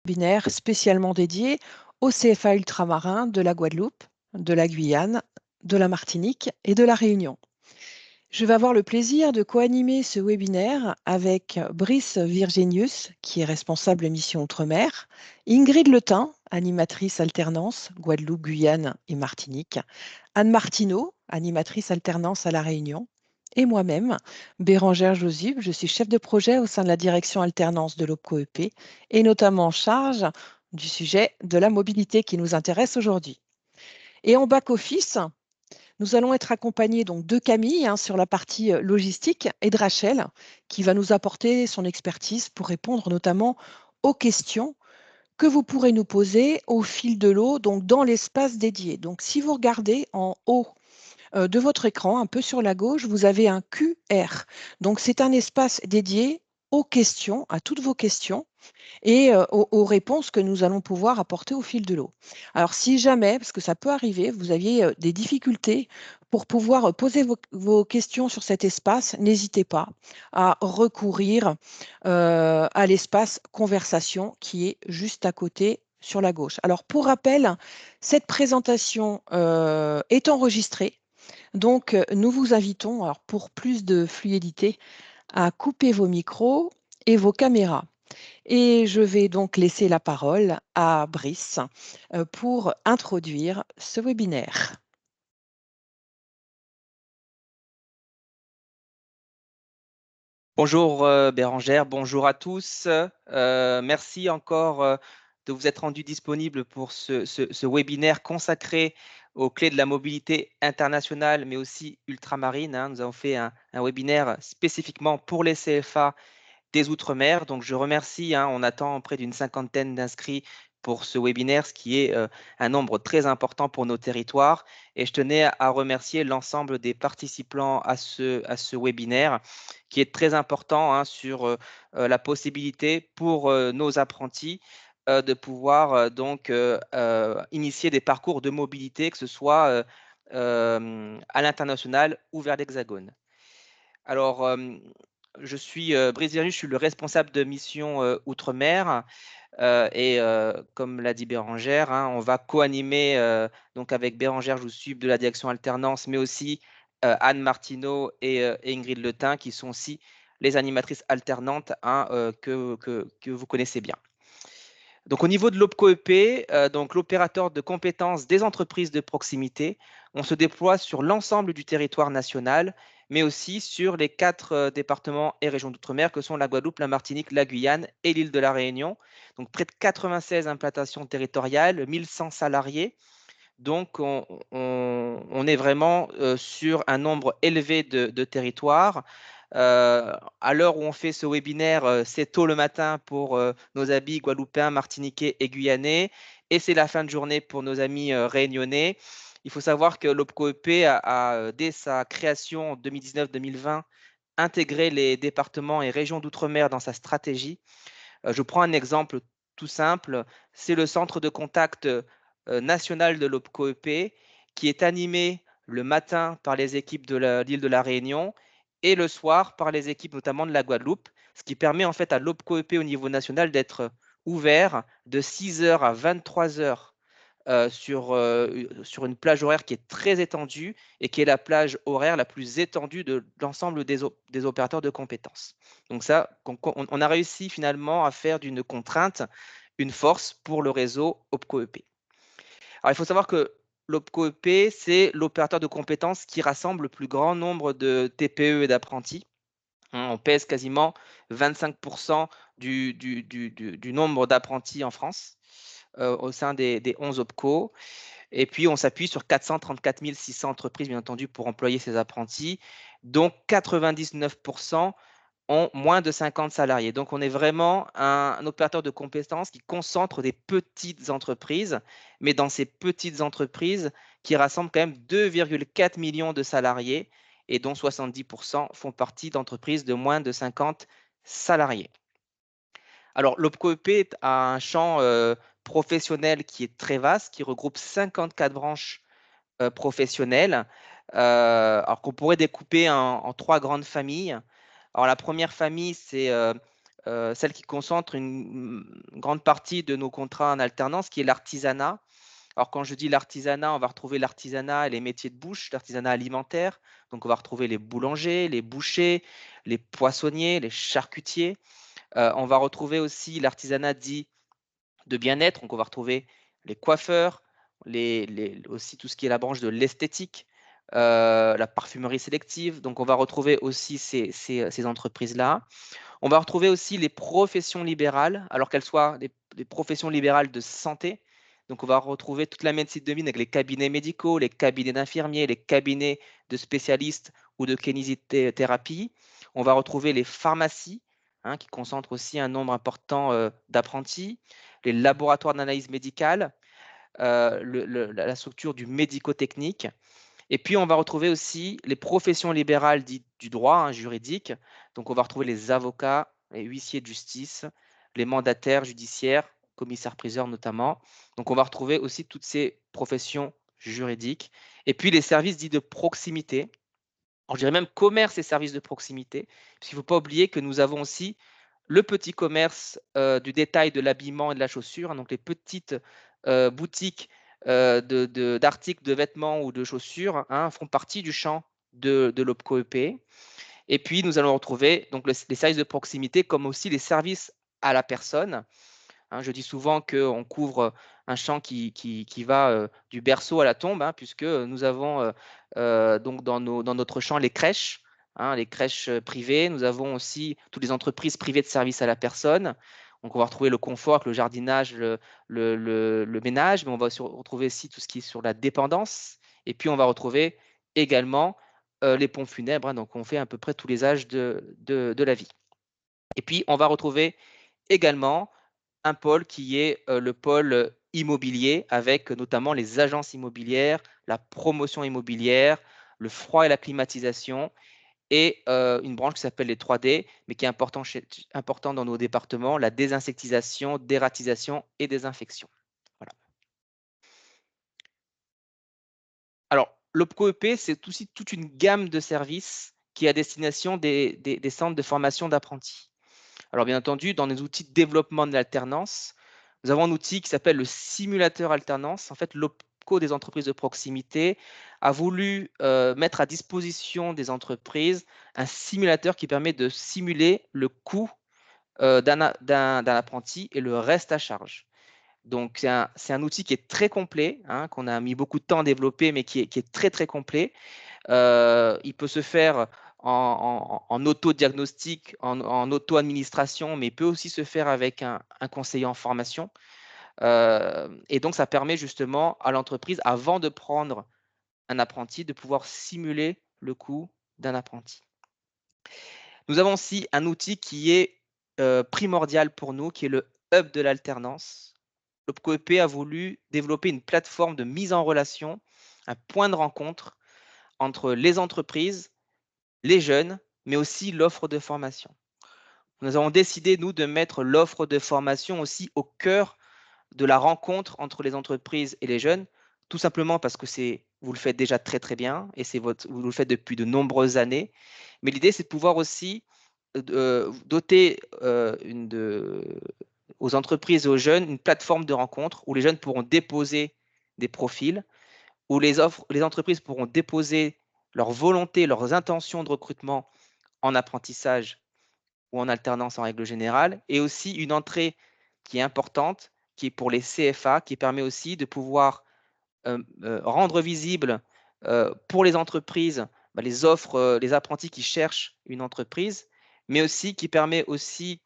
Webinaire spécialement dédié aux CFA ultramarins de la Guadeloupe, de la Guyane, de la Martinique et de la Réunion. Je vais avoir le plaisir de co-animer ce webinaire avec Brice Virginius, qui est responsable mission Outre-mer, Ingrid Letin, animatrice alternance Guadeloupe, Guyane et Martinique, Anne Martineau, animatrice alternance à La Réunion, et moi-même, Bérangère Josib, je suis chef de projet au sein de la direction alternance de l'OPCO-EP et notamment en charge du sujet de la mobilité qui nous intéresse aujourd'hui. Et en back-office, nous allons être accompagnés donc de Camille sur la partie logistique et de Rachel qui va nous apporter son expertise pour répondre notamment aux questions que vous pourrez nous poser au fil de l'eau, donc dans l'espace dédié. Donc si vous regardez en haut de votre écran, un peu sur la gauche, vous avez un QR. Donc c'est un espace dédié aux questions, à toutes vos questions et aux réponses que nous allons pouvoir apporter au fil de l'eau. Alors, si jamais, parce que ça peut arriver, vous aviez des difficultés pour pouvoir poser vos questions sur cet espace, n'hésitez pas à recourir à l'espace conversation qui est juste à côté sur la gauche. Alors, pour rappel, cette présentation est enregistrée. Donc, nous vous invitons, alors pour plus de fluidité, à couper vos micros et vos caméras. Et je vais donc laisser la parole à Brice pour introduire ce webinaire. Bonjour Bérangère, bonjour à tous. Merci encore de vous être rendu disponible pour ce webinaire consacré aux clés de la mobilité internationale, mais aussi ultramarine, hein. Nous avons fait un webinaire spécifiquement pour les CFA des Outre-mer. Donc, je remercie, hein, on attend près d'une cinquantaine d'inscrits pour ce webinaire, ce qui est un nombre très important pour nos territoires. Et je tenais à remercier l'ensemble des participants à ce webinaire, qui est très important, hein, sur la possibilité pour nos apprentis de pouvoir initier des parcours de mobilité, que ce soit à l'international ou vers l'Hexagone. Alors, je suis Brice Virus, je suis le responsable de mission Outre-mer. Comme l'a dit Bérangère, hein, on va co-animer donc avec Bérangère, je vous suis de la direction alternance, mais aussi Anne Martineau et Ingrid Letin, qui sont aussi les animatrices alternantes, hein, que vous connaissez bien. Donc, au niveau de l'OPCO-EP, donc l'opérateur de compétences des entreprises de proximité, on se déploie sur l'ensemble du territoire national, mais aussi sur les 4 départements et régions d'outre-mer que sont la Guadeloupe, la Martinique, la Guyane et l'île de la Réunion. Donc, près de 96 implantations territoriales, 1100 salariés. Donc, on est vraiment sur un nombre élevé de territoires. À l'heure où on fait ce webinaire, c'est tôt le matin pour nos amis guadeloupéens, martiniquais et guyanais, et c'est la fin de journée pour nos amis réunionnais. Il faut savoir que l'OPCO-EP dès sa création en 2019-2020, intégré les départements et régions d'outre-mer dans sa stratégie. Je prends un exemple tout simple, c'est le centre de contact national de l'OPCO-EP qui est animé le matin par les équipes de l'île de la Réunion et le soir par les équipes notamment de la Guadeloupe, ce qui permet en fait à l'OPCO-EP au niveau national d'être ouvert de 6 heures à 23 heures sur une plage horaire qui est très étendue et qui est la plage horaire la plus étendue de l'ensemble des opérateurs de compétences. Donc ça, on a réussi finalement à faire d'une contrainte une force pour le réseau OPCO-EP. Alors, il faut savoir que l'OPCO-EP, c'est l'opérateur de compétences qui rassemble le plus grand nombre de TPE et d'apprentis. On pèse quasiment 25% du nombre d'apprentis en France au sein des 11 OPCO. Et puis, on s'appuie sur 434 600 entreprises, bien entendu, pour employer ces apprentis, dont 99% ont moins de 50 salariés. Donc, on est vraiment un opérateur de compétences qui concentre des petites entreprises, mais dans ces petites entreprises qui rassemblent quand même 2,4 millions de salariés et dont 70% font partie d'entreprises de moins de 50 salariés. Alors, l'OPCO-EP a un champ professionnel qui est très vaste, qui regroupe 54 branches professionnelles, alors qu'on pourrait découper en 3 grandes familles. Alors, la première famille, c'est celle qui concentre une grande partie de nos contrats en alternance, qui est l'artisanat. Alors, quand je dis l'artisanat, on va retrouver l'artisanat et les métiers de bouche, l'artisanat alimentaire. Donc, on va retrouver les boulangers, les bouchers, les poissonniers, les charcutiers. On va retrouver aussi l'artisanat dit de bien-être. Donc, on va retrouver les coiffeurs, aussi tout ce qui est la branche de l'esthétique, la parfumerie sélective. Donc, on va retrouver aussi ces entreprises-là. On va retrouver aussi les professions libérales, alors qu'elles soient des professions libérales de santé. Donc, on va retrouver toute la médecine de ville avec les cabinets médicaux, les cabinets d'infirmiers, les cabinets de spécialistes ou de kinésithérapie. On va retrouver les pharmacies, qui concentrent aussi un nombre important d'apprentis, les laboratoires d'analyse médicale, la structure du médico-technique. Et puis, on va retrouver aussi les professions libérales dites du droit juridique. Donc, on va retrouver les avocats, les huissiers de justice, les mandataires judiciaires, commissaires-priseurs notamment. Donc, on va retrouver aussi toutes ces professions juridiques. Et puis, les services dits de proximité. Alors, je dirais même commerce et services de proximité, puisqu'il ne faut pas oublier que nous avons aussi le petit commerce du détail de l'habillement et de la chaussure, donc les petites boutiques d'articles de vêtements ou de chaussures font partie du champ de l'OPCO-EP. Et puis, nous allons retrouver donc, les services de proximité comme aussi les services à la personne. Je dis souvent qu'on couvre un champ qui va du berceau à la tombe, puisque nous avons donc dans notre champ les crèches privées. Nous avons aussi toutes les entreprises privées de services à la personne. Donc, on va retrouver le confort, le jardinage, le ménage, mais on va retrouver aussi tout ce qui est sur la dépendance. Et puis, on va retrouver également les pompes funèbres. Donc, on fait à peu près tous les âges de la vie. Et puis, on va retrouver également un pôle qui est le pôle immobilier, avec notamment les agences immobilières, la promotion immobilière, le froid et la climatisation, et une branche qui s'appelle les 3D, mais qui est important dans nos départements, la désinsectisation, dératisation et désinfection. Voilà. Alors, l'OPCO-EP, c'est aussi toute une gamme de services qui est à destination des centres de formation d'apprentis. Alors, bien entendu, dans les outils de développement de l'alternance, nous avons un outil qui s'appelle le simulateur alternance. En fait, l'OPCO des entreprises de proximité a voulu mettre à disposition des entreprises un simulateur qui permet de simuler le coût d'un apprenti et le reste à charge. Donc, c'est un outil qui est très complet, qu'on a mis beaucoup de temps à développer, mais qui est très, très complet. Il peut se faire en auto-diagnostic, en auto-administration, mais il peut aussi se faire avec un conseiller en formation. Et donc, ça permet justement à l'entreprise, avant de prendre un apprenti, de pouvoir simuler le coût d'un apprenti. Nous avons aussi un outil qui est primordial pour nous, qui est le hub de l'alternance. L'OPCO-EP a voulu développer une plateforme de mise en relation, un point de rencontre entre les entreprises, les jeunes, mais aussi l'offre de formation. Nous avons décidé, nous, de mettre l'offre de formation aussi au cœur de la rencontre entre les entreprises et les jeunes, tout simplement parce que vous le faites déjà très très bien et vous le faites depuis de nombreuses années. Mais l'idée, c'est de pouvoir aussi doter aux entreprises et aux jeunes une plateforme de rencontre où les jeunes pourront déposer des profils, où les entreprises pourront déposer leur volonté, leurs intentions de recrutement en apprentissage ou en alternance en règle générale, et aussi une entrée qui est importante, qui est pour les CFA, qui permet aussi de pouvoir rendre visible pour les entreprises les offres, les apprentis qui cherchent une entreprise, mais aussi qui permet aussi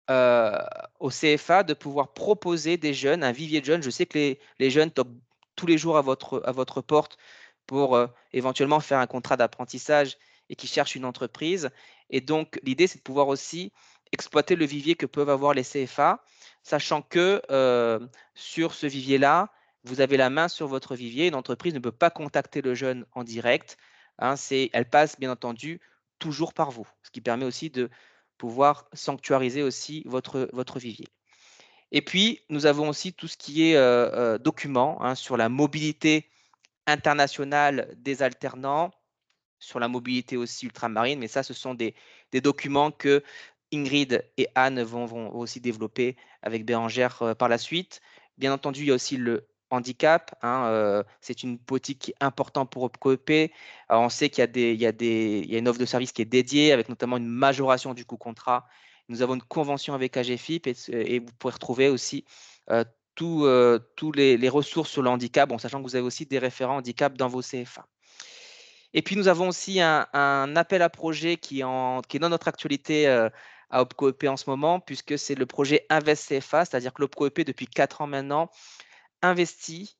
au CFA de pouvoir proposer des jeunes, un vivier de jeunes. Je sais que les jeunes toquent tous les jours à votre porte pour éventuellement faire un contrat d'apprentissage et qui cherchent une entreprise. Et donc, l'idée, c'est de pouvoir aussi exploiter le vivier que peuvent avoir les CFA, sachant que sur ce vivier-là, vous avez la main sur votre vivier. Une entreprise ne peut pas contacter le jeune en direct. Elle passe, bien entendu, toujours par vous, ce qui permet aussi de pouvoir sanctuariser aussi votre vivier. Et puis, nous avons aussi tout ce qui est documents sur la mobilité internationale des alternants, sur la mobilité aussi ultramarine, mais ça, ce sont des documents que Ingrid et Anne vont aussi développer avec Bérangère par la suite. Bien entendu, il y a aussi le handicap. C'est une politique qui est importante pour OPCO-EP. Alors, on sait qu'il y a une offre de service qui est dédiée, avec notamment une majoration du coût contrat. Nous avons une convention avec AGFIP et vous pourrez retrouver aussi tous les ressources sur le handicap, en sachant que vous avez aussi des référents handicap dans vos CFA. Et puis, nous avons aussi un appel à projet qui est dans notre actualité à OPCO-EP en ce moment, puisque c'est le projet Invest CFA, c'est-à-dire que l'OPCO-EP, depuis 4 ans maintenant, investit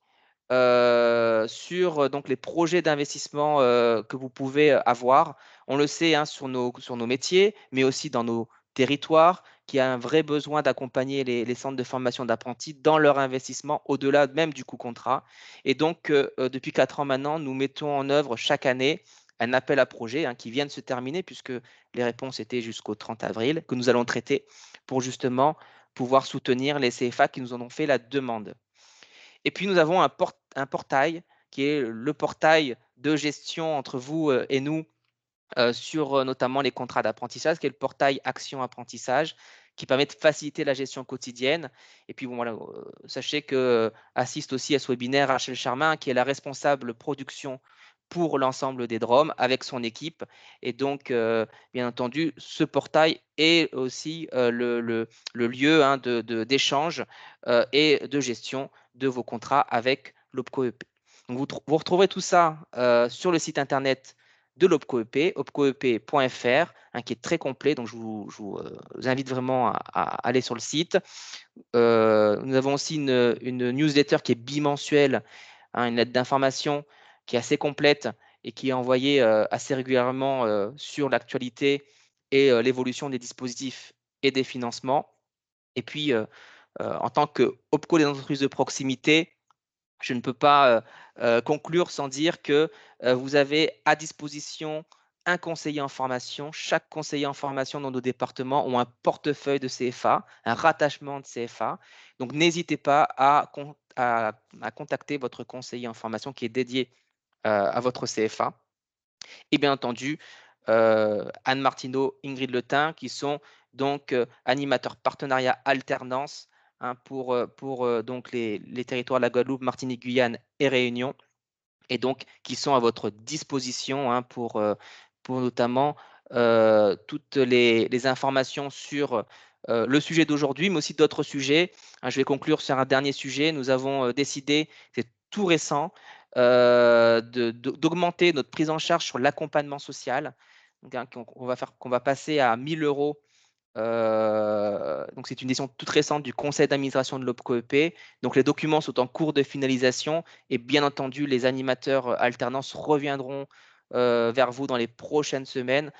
sur donc les projets d'investissement que vous pouvez avoir. On le sait sur nos métiers, mais aussi dans nos territoires, qui a un vrai besoin d'accompagner les centres de formation d'apprentis dans leur investissement au-delà même du coût contrat. Et donc, depuis 4 ans maintenant, nous mettons en œuvre chaque année un appel à projet qui vient de se terminer, puisque les réponses étaient jusqu'au 30 avril, que nous allons traiter pour justement pouvoir soutenir les CFA qui nous en ont fait la demande. Et puis, nous avons un portail qui est le portail de gestion entre vous et nous sur notamment les contrats d'apprentissage, qui est le portail Action Apprentissage, qui permet de faciliter la gestion quotidienne. Et puis, bon, voilà, sachez que assiste aussi à ce webinaire Rachel Charmin, qui est la responsable production pour l'ensemble des DROM avec son équipe. Et donc, bien entendu, ce portail est aussi le lieu d'échange et de gestion de vos contrats avec l'OPCO-EP. Donc, vous retrouverez tout ça sur le site internet de l'OPCO-EP, opcoep.fr, qui est très complet. Donc, je vous invite vraiment à aller sur le site. Nous avons aussi une newsletter qui est bimensuelle, une lettre d'information qui est assez complète et qui est envoyée assez régulièrement sur l'actualité et l'évolution des dispositifs et des financements. Et puis, en tant que OPCO des entreprises de proximité, je ne peux pas conclure sans dire que vous avez à disposition un conseiller en formation. Chaque conseiller en formation dans nos départements ont un portefeuille de CFA, un rattachement de CFA. Donc, n'hésitez pas à contacter votre conseiller en formation qui est dédié à votre CFA. Et bien entendu, Anne Martineau, Ingrid Letin, qui sont donc animateurs partenariat alternance pour donc les territoires de la Guadeloupe, Martinique, Guyane et Réunion, et donc qui sont à votre disposition pour notamment toutes les informations sur le sujet d'aujourd'hui, mais aussi d'autres sujets. Je vais conclure sur un dernier sujet. Nous avons décidé, c'est tout récent, d'augmenter notre prise en charge sur l'accompagnement social, donc, qu'on va passer à 1 000 €. Donc, c'est une décision toute récente du conseil d'administration de l'OPCO-EP. Donc, les documents sont en cours de finalisation et bien entendu, les animateurs alternance reviendront vers vous dans les prochaines semaines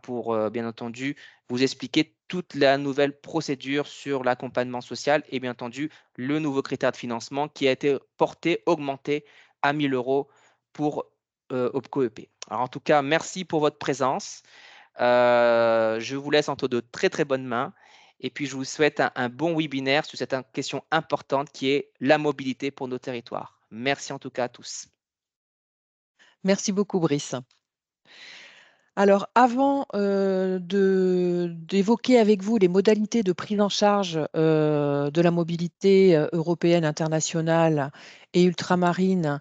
pour bien entendu vous expliquer toute la nouvelle procédure sur l'accompagnement social et bien entendu le nouveau critère de financement qui a été porté, augmenté à 1 000 € pour OPCO-EP. Alors, en tout cas, merci pour votre présence. Je vous laisse entre de très très bonnes mains et puis je vous souhaite un bon webinaire sur cette question importante qui est la mobilité pour nos territoires. Merci en tout cas à tous. Merci beaucoup, Brice. Alors, avant d'évoquer avec vous les modalités de prise en charge de la mobilité européenne, internationale et ultramarine,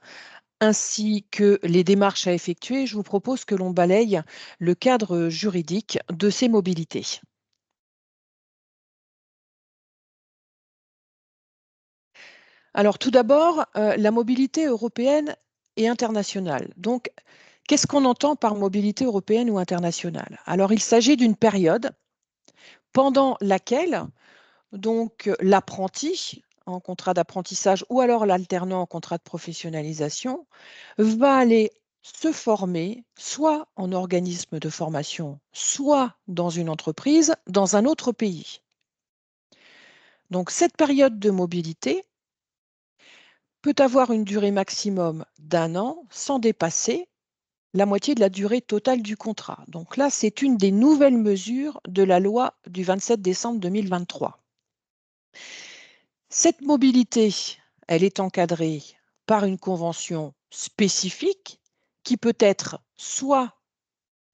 ainsi que les démarches à effectuer, je vous propose que l'on balaye le cadre juridique de ces mobilités. Alors, tout d'abord, la mobilité européenne et internationale. Donc, qu'est-ce qu'on entend par mobilité européenne ou internationale? Alors, il s'agit d'une période pendant laquelle donc l'apprenti en contrat d'apprentissage ou alors l'alternant en contrat de professionnalisation va aller se former soit en organisme de formation, soit dans une entreprise dans un autre pays. Donc cette période de mobilité peut avoir une durée maximum d'1 an sans dépasser la moitié de la durée totale du contrat. Donc là, c'est une des nouvelles mesures de la loi du 27 décembre 2023. Cette mobilité, elle est encadrée par une convention spécifique qui peut être soit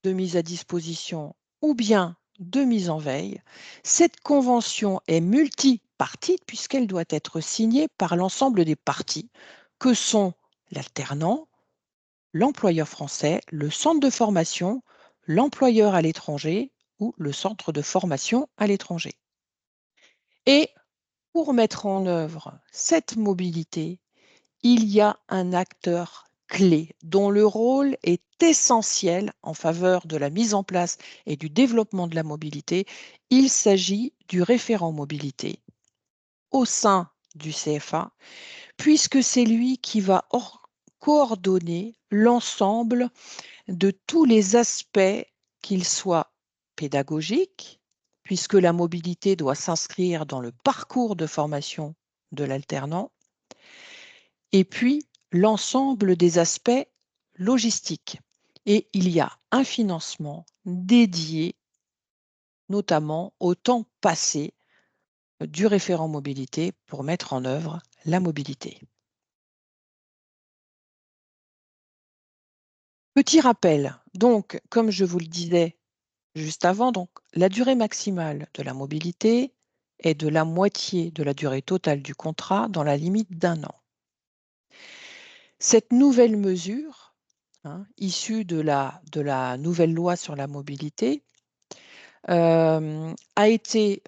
de mise à disposition ou bien de mise en veille. Cette convention est multipartite puisqu'elle doit être signée par l'ensemble des parties, que sont l'alternant, l'employeur français, le centre de formation, l'employeur à l'étranger ou le centre de formation à l'étranger. Et pour mettre en œuvre cette mobilité, il y a un acteur clé dont le rôle est essentiel en faveur de la mise en place et du développement de la mobilité. Il s'agit du référent mobilité au sein du CFA, puisque c'est lui qui va coordonner l'ensemble de tous les aspects, qu'ils soient pédagogiques, puisque la mobilité doit s'inscrire dans le parcours de formation de l'alternant, et puis l'ensemble des aspects logistiques. Et il y a un financement dédié notamment au temps passé du référent mobilité pour mettre en œuvre la mobilité. Petit rappel, donc, comme je vous le disais juste avant, donc, la durée maximale de la mobilité est de la moitié de la durée totale du contrat dans la limite d'1 an. Cette nouvelle mesure, issue de la nouvelle loi sur la mobilité, a été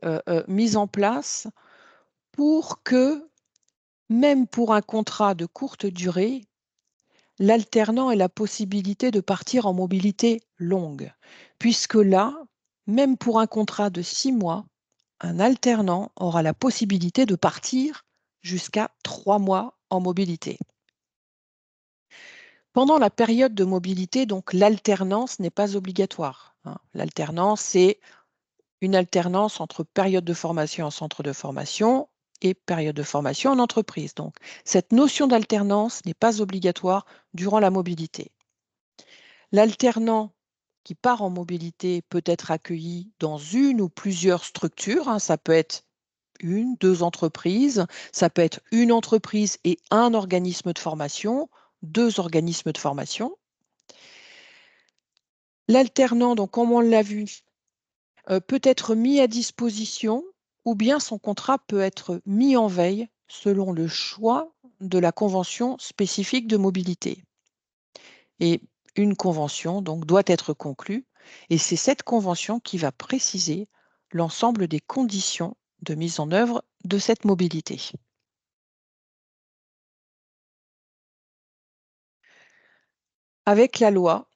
mise en place pour que, même pour un contrat de courte durée, l'alternant ait la possibilité de partir en mobilité longue, puisque là, même pour un contrat de 6 mois, un alternant aura la possibilité de partir jusqu'à 3 mois en mobilité. Pendant la période de mobilité, donc, l'alternance n'est pas obligatoire. L'alternance, c'est une alternance entre période de formation en centre de formation et période de formation en entreprise. Donc, cette notion d'alternance n'est pas obligatoire durant la mobilité. L'alternant qui part en mobilité peut être accueilli dans une ou plusieurs structures. Ça peut être 1, 2 entreprises, ça peut être une entreprise et un organisme de formation, 2 organismes de formation. L'alternant, donc comme on l'a vu, peut être mis à disposition ou bien son contrat peut être mis en veille selon le choix de la convention spécifique de mobilité. Et une convention donc doit être conclue et c'est cette convention qui va préciser l'ensemble des conditions de mise en œuvre de cette mobilité. Avec la loi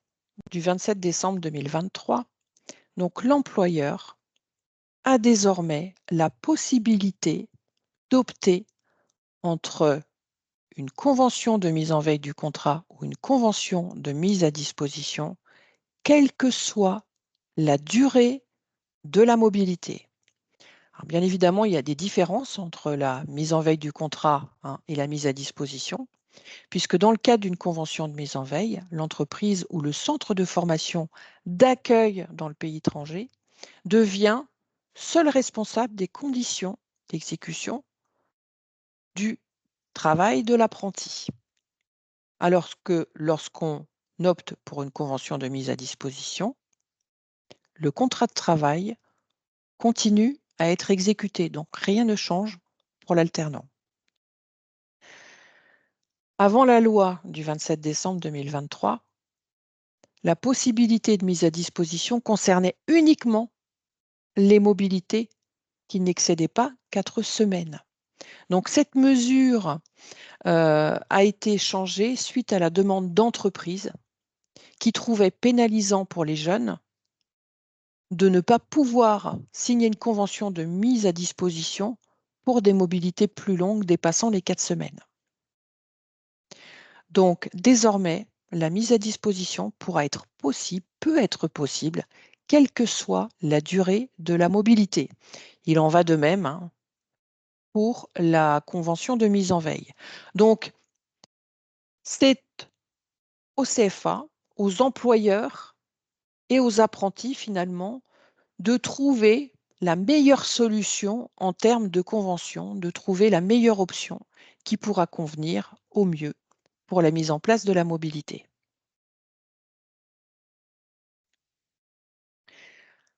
du 27 décembre 2023, donc l'employeur a désormais la possibilité d'opter entre une convention de mise en veille du contrat ou une convention de mise à disposition, quelle que soit la durée de la mobilité. Alors, bien évidemment, il y a des différences entre la mise en veille du contrat et la mise à disposition, puisque dans le cadre d'une convention de mise en veille, l'entreprise ou le centre de formation d'accueil dans le pays étranger devient seul responsable des conditions d'exécution du travail de l'apprenti. Alors que lorsqu'on opte pour une convention de mise à disposition, le contrat de travail continue à être exécuté, donc rien ne change pour l'alternant. Avant la loi du 27 décembre 2023, la possibilité de mise à disposition concernait uniquement les mobilités qui n'excédaient pas 4 semaines. Donc cette mesure a été changée suite à la demande d'entreprises qui trouvaient pénalisant pour les jeunes de ne pas pouvoir signer une convention de mise à disposition pour des mobilités plus longues dépassant les 4 semaines. Donc désormais, la mise à disposition pourra être possible, peut être possible, quelle que soit la durée de la mobilité. Il en va de même pour la convention de mise en veille. Donc, c'est au CFA, aux employeurs et aux apprentis finalement de trouver la meilleure solution en termes de convention, de trouver la meilleure option qui pourra convenir au mieux pour la mise en place de la mobilité.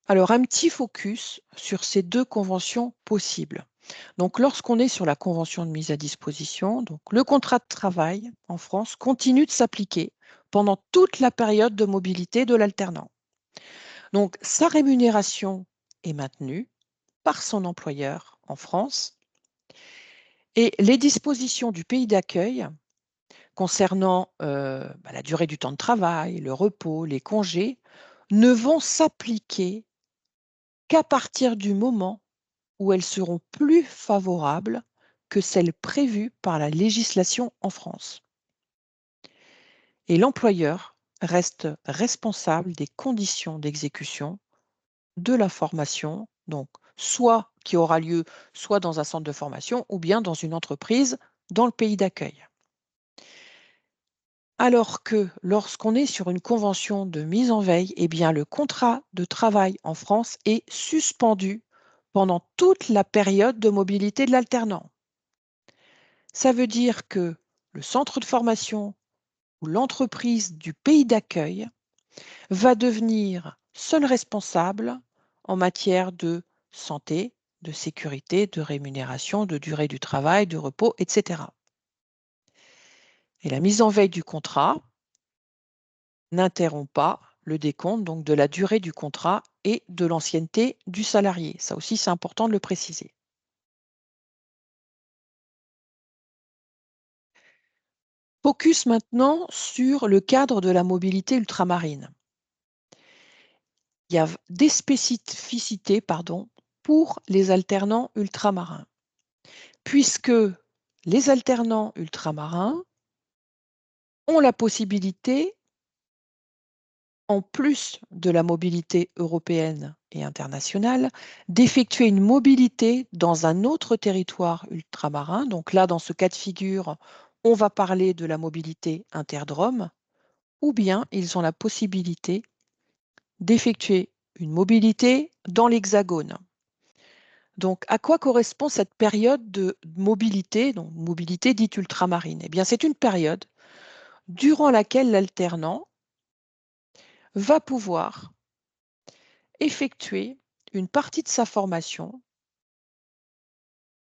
Alors, un petit focus sur ces deux conventions possibles. Donc, lorsqu'on est sur la convention de mise à disposition, donc le contrat de travail en France continue de s'appliquer pendant toute la période de mobilité de l'alternant. Donc, sa rémunération est maintenue par son employeur en France et les dispositions du pays d'accueil concernant la durée du temps de travail, le repos, les congés, ne vont s'appliquer qu'à partir du moment où elles seront plus favorables que celles prévues par la législation en France. Et l'employeur reste responsable des conditions d'exécution de la formation, donc soit qui aura lieu soit dans un centre de formation ou bien dans une entreprise dans le pays d'accueil. Alors que lorsqu'on est sur une convention de mise en veille, eh bien le contrat de travail en France est suspendu pendant toute la période de mobilité de l'alternant. Ça veut dire que le centre de formation ou l'entreprise du pays d'accueil va devenir seul responsable en matière de santé, de sécurité, de rémunération, de durée du travail, de repos, etc. Et la mise en veille du contrat n'interrompt pas le décompte donc de la durée du contrat et de l'ancienneté du salarié. Ça aussi, c'est important de le préciser. Focus maintenant sur le cadre de la mobilité ultramarine. Il y a des spécificités pour les alternants ultramarins, puisque les alternants ultramarins ont la possibilité, en plus de la mobilité européenne et internationale, d'effectuer une mobilité dans un autre territoire ultramarin. Donc là, dans ce cas de figure, on va parler de la mobilité interdrome, ou bien ils ont la possibilité d'effectuer une mobilité dans l'Hexagone. Donc, à quoi correspond cette période de mobilité, donc mobilité dite ultramarine? Eh bien, c'est une période durant laquelle l'alternant va pouvoir effectuer une partie de sa formation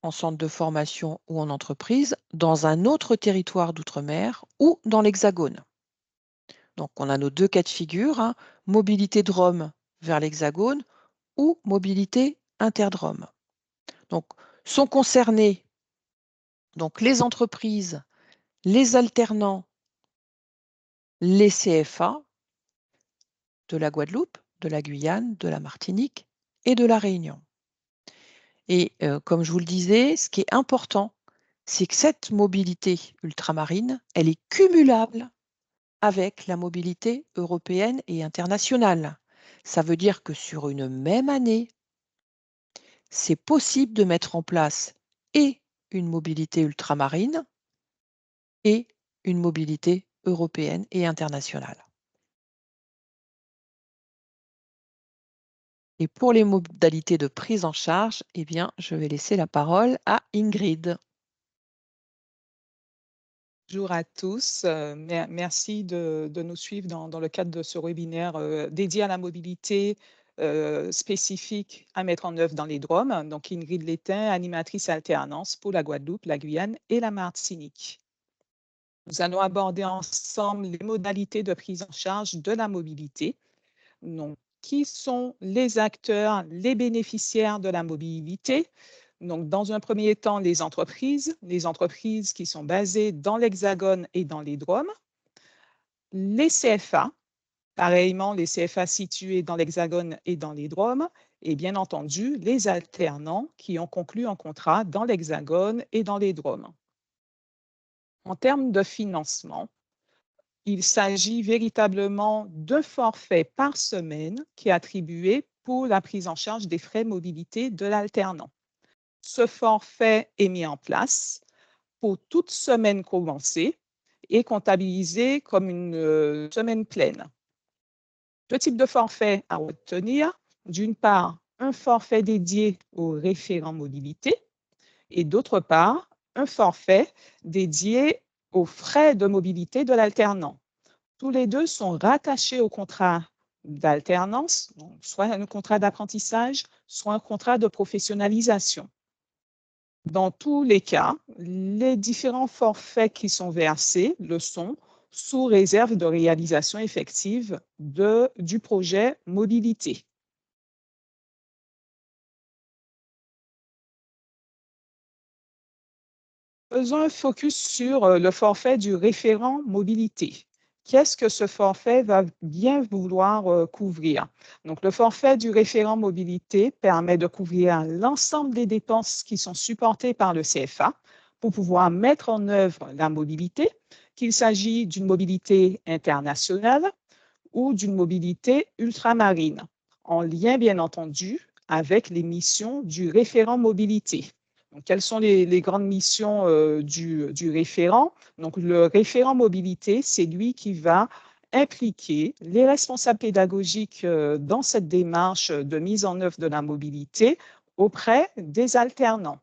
en centre de formation ou en entreprise dans un autre territoire d'outre-mer ou dans l'Hexagone. Donc, on a nos deux cas de figure, hein, mobilité de Rome vers l'Hexagone ou mobilité interdrome. Donc, sont concernés donc, les entreprises, les alternants, les CFA de la Guadeloupe, de la Guyane, de la Martinique et de la Réunion. Et comme je vous le disais, ce qui est important, c'est que cette mobilité ultramarine, elle est cumulable avec la mobilité européenne et internationale. Ça veut dire que sur une même année, c'est possible de mettre en place et une mobilité ultramarine et une mobilité européenne et internationale. Et pour les modalités de prise en charge, eh bien, je vais laisser la parole à Ingrid. Bonjour à tous. Merci de nous suivre dans le cadre de ce webinaire dédié à la mobilité spécifique à mettre en œuvre dans les DROM. Donc, Ingrid Létain, animatrice alternance pour la Guadeloupe, la Guyane et la Martinique. Nous allons aborder ensemble les modalités de prise en charge de la mobilité. Donc, qui sont les acteurs, les bénéficiaires de la mobilité? Donc, dans un premier temps, les entreprises qui sont basées dans l'Hexagone et dans les DROM, les CFA, pareillement les CFA situés dans l'Hexagone et dans les DROM, et bien entendu, les alternants qui ont conclu un contrat dans l'Hexagone et dans les DROM. En termes de financement, il s'agit véritablement d'un forfait par semaine qui est attribué pour la prise en charge des frais mobilité de l'alternant. Ce forfait est mis en place pour toute semaine commencée et comptabilisé comme une semaine pleine. Deux types de forfaits à retenir. D'une part, un forfait dédié au référent mobilité et d'autre part, un forfait dédié aux frais de mobilité de l'alternant. Tous les deux sont rattachés au contrat d'alternance, soit un contrat d'apprentissage, soit un contrat de professionnalisation. Dans tous les cas, les différents forfaits qui sont versés le sont sous réserve de réalisation effective du projet mobilité. Faisons un focus sur le forfait du référent mobilité. Qu'est-ce que ce forfait va bien vouloir couvrir? Donc, le forfait du référent mobilité permet de couvrir l'ensemble des dépenses qui sont supportées par le CFA pour pouvoir mettre en œuvre la mobilité, qu'il s'agit d'une mobilité internationale ou d'une mobilité ultramarine, en lien bien entendu avec les missions du référent mobilité. Donc, quelles sont les grandes missions du référent? Donc, le référent mobilité, c'est lui qui va impliquer les responsables pédagogiques dans cette démarche de mise en œuvre de la mobilité auprès des alternants.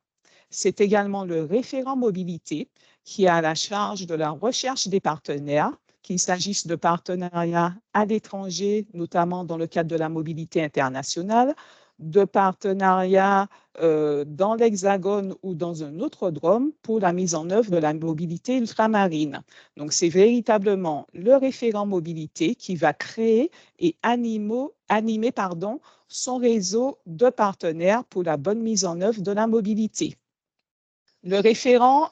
C'est également le référent mobilité qui a la charge de la recherche des partenaires, qu'il s'agisse de partenariats à l'étranger, notamment dans le cadre de la mobilité internationale, de partenariats dans l'Hexagone ou dans un autre DROM pour la mise en œuvre de la mobilité ultramarine. Donc, c'est véritablement le référent mobilité qui va créer et animer son réseau de partenaires pour la bonne mise en œuvre de la mobilité. Le référent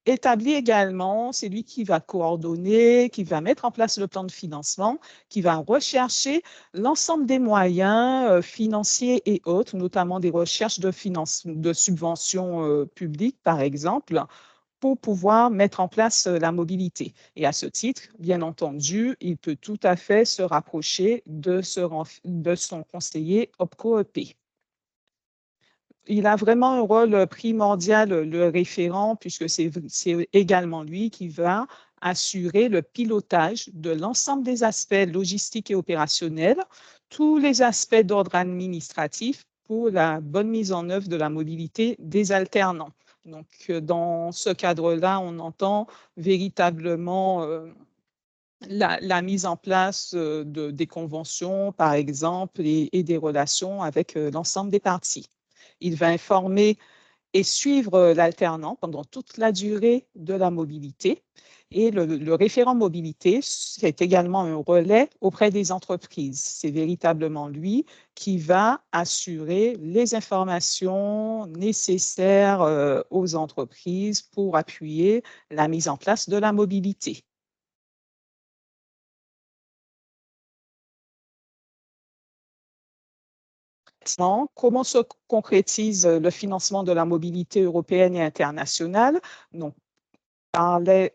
établit également, c'est lui qui va coordonner, qui va mettre en place le plan de financement, qui va rechercher l'ensemble des moyens financiers et autres, notamment des recherches de subventions publiques, par exemple, pour pouvoir mettre en place la mobilité. Et à ce titre, bien entendu, il peut tout à fait se rapprocher de son conseiller OPCO-EP. Il a vraiment un rôle primordial, le référent, puisque c'est également lui qui va assurer le pilotage de l'ensemble des aspects logistiques et opérationnels, tous les aspects d'ordre administratif pour la bonne mise en œuvre de la mobilité des alternants. Donc, dans ce cadre-là, on entend véritablement la mise en place des conventions, par exemple, et des relations avec l'ensemble des parties. Il va informer et suivre l'alternant pendant toute la durée de la mobilité. Et le référent mobilité, c'est également un relais auprès des entreprises. C'est véritablement lui qui va assurer les informations nécessaires aux entreprises pour appuyer la mise en place de la mobilité. Maintenant, comment se concrétise le financement de la mobilité européenne et internationale? Donc, on parlait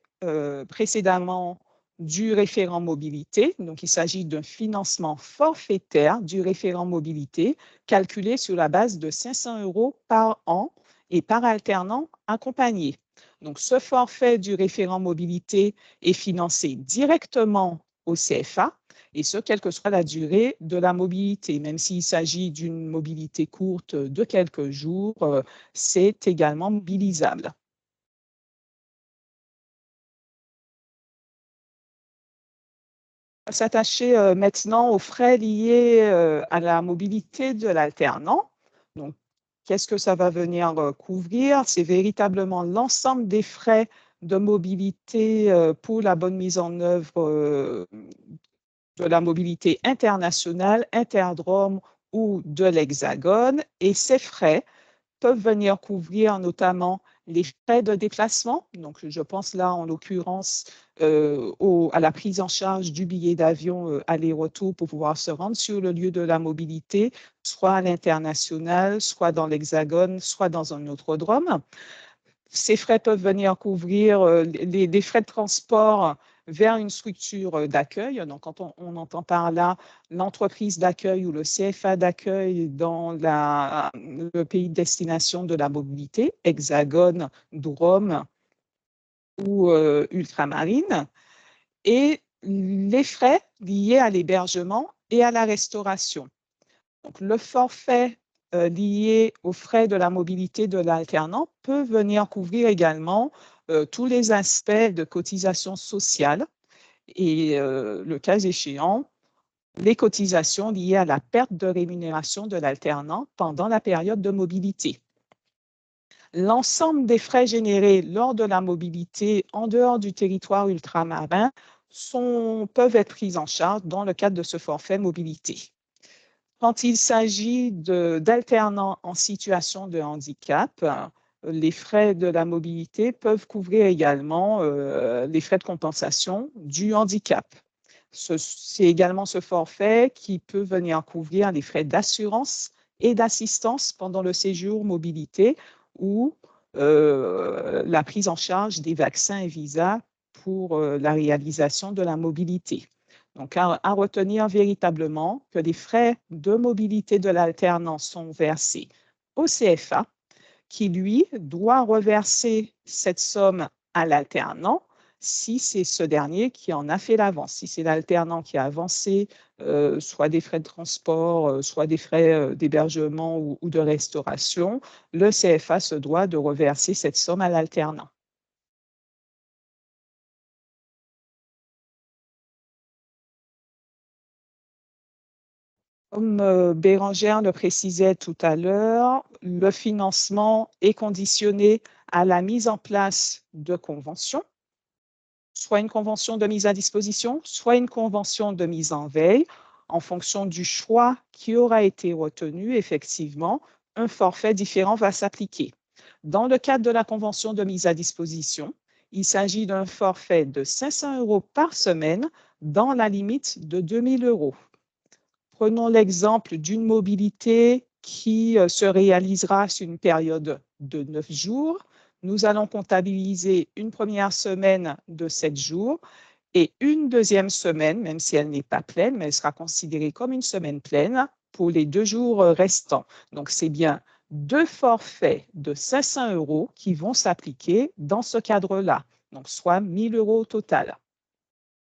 précédemment du référent mobilité. Donc, il s'agit d'un financement forfaitaire du référent mobilité calculé sur la base de 500 € par an et par alternant accompagné. Donc, ce forfait du référent mobilité est financé directement au CFA, et ce, quelle que soit la durée de la mobilité. Même s'il s'agit d'une mobilité courte de quelques jours, c'est également mobilisable. On va s'attacher maintenant aux frais liés à la mobilité de l'alternant. Donc, qu'est-ce que ça va venir couvrir? C'est véritablement l'ensemble des frais de mobilité pour la bonne mise en œuvre de la mobilité internationale, interdrome ou de l'Hexagone. Et ces frais peuvent venir couvrir notamment les frais de déplacement. Donc, je pense là, en l'occurrence, à la prise en charge du billet d'avion aller-retour pour pouvoir se rendre sur le lieu de la mobilité, soit à l'international, soit dans l'Hexagone, soit dans un autre drome. Ces frais peuvent venir couvrir les frais de transport vers une structure d'accueil. Donc, quand on entend par là l'entreprise d'accueil ou le CFA d'accueil dans le pays de destination de la mobilité, Hexagone, Drôme ou ultramarine, et les frais liés à l'hébergement et à la restauration. Donc, le forfait lié aux frais de la mobilité de l'alternant peut venir couvrir également tous les aspects de cotisation sociale et le cas échéant, les cotisations liées à la perte de rémunération de l'alternant pendant la période de mobilité. L'ensemble des frais générés lors de la mobilité en dehors du territoire ultramarin peuvent être pris en charge dans le cadre de ce forfait mobilité. Quand il s'agit d'alternants en situation de handicap, les frais de la mobilité peuvent couvrir également les frais de compensation du handicap. C'est également ce forfait qui peut venir couvrir les frais d'assurance et d'assistance pendant le séjour mobilité ou la prise en charge des vaccins et visas pour la réalisation de la mobilité. Donc, à retenir véritablement que les frais de mobilité de l'alternant sont versés au CFA, qui, lui, doit reverser cette somme à l'alternant si c'est ce dernier qui en a fait l'avance. Si c'est l'alternant qui a avancé, soit des frais de transport, soit des frais d'hébergement ou de restauration, le CFA se doit de reverser cette somme à l'alternant. Comme Bérangère le précisait tout à l'heure, le financement est conditionné à la mise en place de conventions, soit une convention de mise à disposition, soit une convention de mise en veille. En fonction du choix qui aura été retenu, effectivement, un forfait différent va s'appliquer. Dans le cadre de la convention de mise à disposition, il s'agit d'un forfait de 500 € par semaine dans la limite de 2 000 €. Prenons l'exemple d'une mobilité qui se réalisera sur une période de 9 jours. Nous allons comptabiliser une première semaine de 7 jours et une deuxième semaine, même si elle n'est pas pleine, mais elle sera considérée comme une semaine pleine pour les 2 jours restants. Donc, c'est bien 2 forfaits de 500 € qui vont s'appliquer dans ce cadre-là, donc soit 1 000 € au total.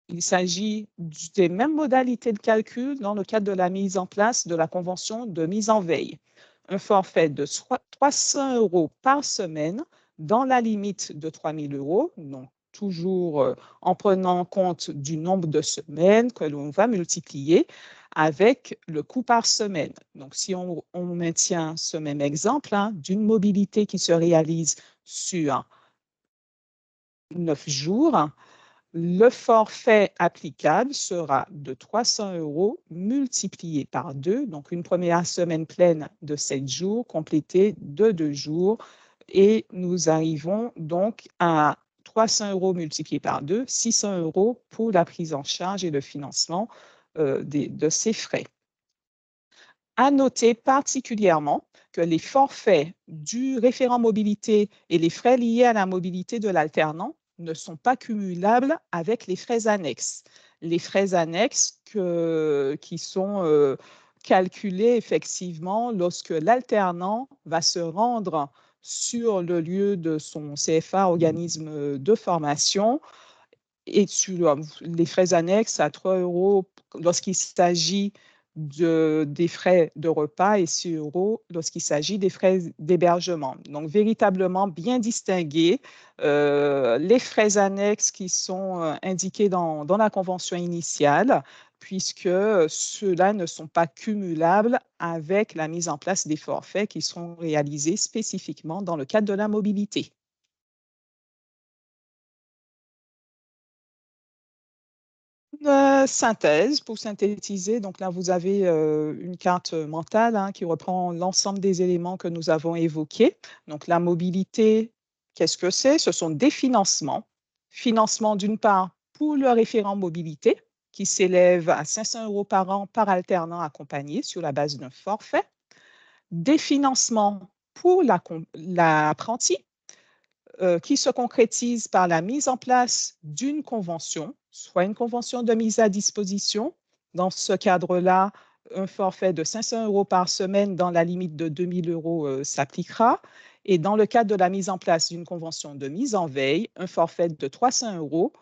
Il s'agit des mêmes modalités de calcul dans le cadre de la mise en place de la convention de mise en veille. Un forfait de 300 € par semaine dans la limite de 3 000 €, donc toujours en prenant en compte du nombre de semaines que l'on va multiplier avec le coût par semaine. Donc, si on maintient ce même exemple d'une mobilité qui se réalise sur 9 jours, le forfait applicable sera de 300 € multiplié par 2, donc une première semaine pleine de 7 jours complétée de 2 jours. Et nous arrivons donc à 300 € multiplié par 2, 600 € pour la prise en charge et le financement de ces frais. À noter particulièrement que les forfaits du référent mobilité et les frais liés à la mobilité de l'alternant ne sont pas cumulables avec les frais annexes. Les frais annexes qui sont calculés effectivement lorsque l'alternant va se rendre sur le lieu de son CFA, organisme de formation, et sur les frais annexes à 3 € lorsqu'il s'agit des frais de repas et 6 € lorsqu'il s'agit des frais d'hébergement. Donc, véritablement bien distinguer les frais annexes qui sont indiqués dans la convention initiale, puisque ceux-là ne sont pas cumulables avec la mise en place des forfaits qui seront réalisés spécifiquement dans le cadre de la mobilité. Synthèse pour synthétiser. Donc là, vous avez une carte mentale qui reprend l'ensemble des éléments que nous avons évoqués. Donc la mobilité, qu'est-ce que c'est? Ce sont des financements. Financement d'une part pour le référent mobilité qui s'élève à 500 € par an par alternant accompagné sur la base d'un forfait. Des financements pour l'apprenti qui se concrétise par la mise en place d'une convention, soit une convention de mise à disposition. Dans ce cadre-là, un forfait de 500 € par semaine dans la limite de 2 000 € s'appliquera. Et dans le cadre de la mise en place d'une convention de mise en veille, un forfait de 300 €